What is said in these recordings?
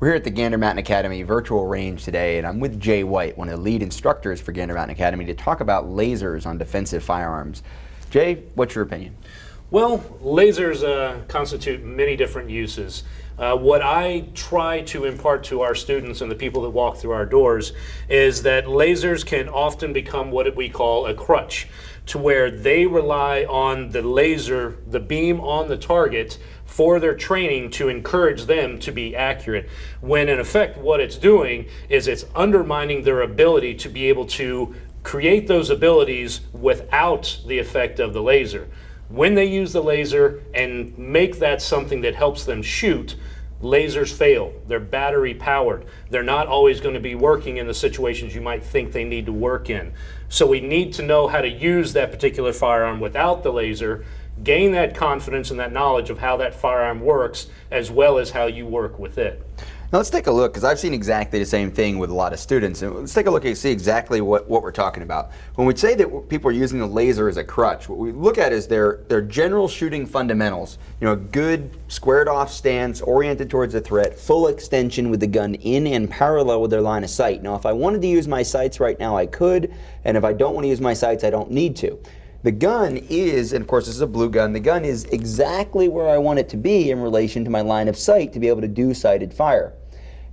We're here at the Gander Mountain Academy virtual range today, and I'm with Jay White, one of the lead instructors for Gander Mountain Academy, to talk about lasers on defensive firearms. Jay, what's your opinion? Well, lasers constitute many different uses. What I try to impart to our students and the people that walk through our doors is that lasers can often become what we call a crutch, to where they rely on the laser, the beam on the target, for their training to encourage them to be accurate, when in effect what it's doing is it's undermining their ability to be able to create those abilities without the effect of the laser. When they use the laser and make that something that helps them shoot, lasers fail. They're battery powered. They're not always going to be working in the situations you might think they need to work in. So we need to know how to use that particular firearm without the laser, gain that confidence and that knowledge of how that firearm works, as well as how you work with it. Now let's take a look, because I've seen exactly the same thing with a lot of students. And let's take a look and see exactly what we're talking about. When we say that people are using the laser as a crutch, what we look at is their general shooting fundamentals. You know, a good squared off stance, oriented towards the threat, full extension with the gun in and parallel with their line of sight. Now if I wanted to use my sights right now, I could, and if I don't want to use my sights, I don't need to. The gun is, and of course this is a blue gun, the gun is exactly where I want it to be in relation to my line of sight to be able to do sighted fire.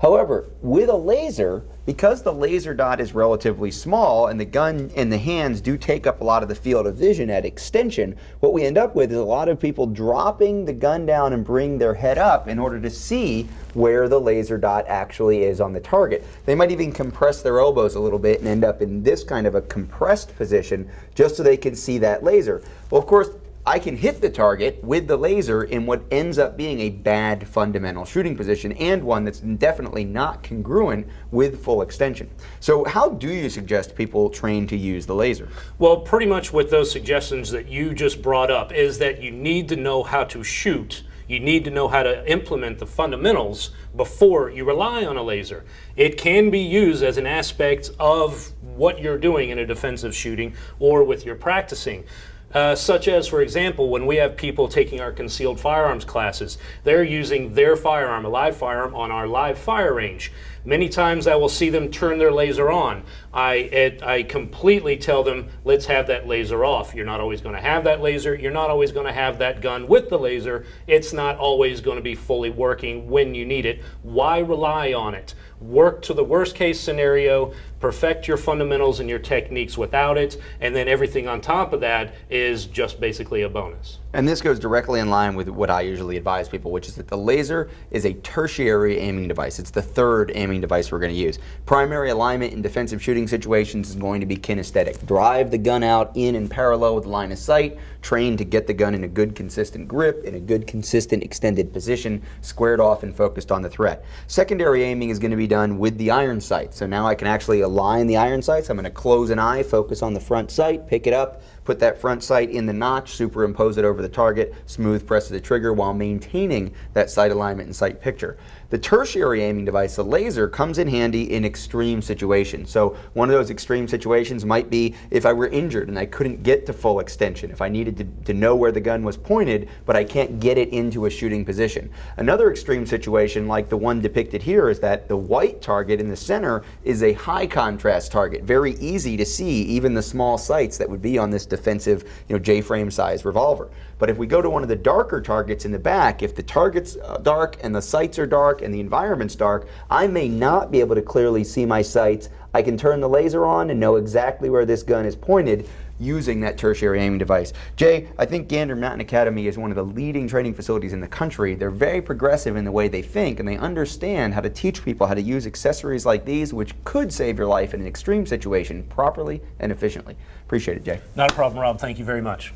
However, with a laser, because the laser dot is relatively small and the gun and the hands do take up a lot of the field of vision at extension, what we end up with is a lot of people dropping the gun down and bring their head up in order to see where the laser dot actually is on the target. They might even compress their elbows a little bit and end up in this kind of a compressed position just so they can see that laser. Well, of course, I can hit the target with the laser in what ends up being a bad fundamental shooting position, and one that's definitely not congruent with full extension. So how do you suggest people train to use the laser? Well, pretty much with those suggestions that you just brought up is that you need to know how to shoot. You need to know how to implement the fundamentals before you rely on a laser. It can be used as an aspect of what you're doing in a defensive shooting or with your practicing. Such as, for example, when we have people taking our concealed firearms classes, they're using their firearm, a live firearm, on our live fire range. Many times I will see them turn their laser on. I completely tell them, let's have that laser off. You're not always going to have that laser. You're not always going to have that gun with the laser. It's not always going to be fully working when you need it. Why rely on it? Work to the worst case scenario, perfect your fundamentals and your techniques without it, and then everything on top of that is just basically a bonus. And this goes directly in line with what I usually advise people, which is that the laser is a tertiary aiming device. It's the third aiming device we're going to use. Primary alignment in defensive shooting situations is going to be kinesthetic. Drive the gun out in and parallel with the line of sight, train to get the gun in a good consistent grip, in a good consistent extended position, squared off and focused on the threat. Secondary aiming is going to be done with the iron sight. So now I can actually align the iron sights. I'm going to close an eye, focus on the front sight, pick it up, put that front sight in the notch, superimpose it over the target, smooth press of the trigger while maintaining that sight alignment and sight picture. The tertiary aiming device, the laser, comes in handy in extreme situations. So one of those extreme situations might be if I were injured and I couldn't get to full extension, if I needed to know where the gun was pointed, but I can't get it into a shooting position. Another extreme situation, like the one depicted here, is that the white target in the center is a high contrast target, very easy to see even the small sights that would be on this defensive, J-frame size revolver. But if we go to one of the darker targets in the back, if the target's dark and the sights are dark and the environment's dark, I may not be able to clearly see my sights. I can turn the laser on and know exactly where this gun is pointed using that tertiary aiming device. Jay, I think Gander Mountain Academy is one of the leading training facilities in the country. They're very progressive in the way they think, and they understand how to teach people how to use accessories like these, which could save your life in an extreme situation properly and efficiently. Appreciate it, Jay. Not a problem, Rob. Thank you very much.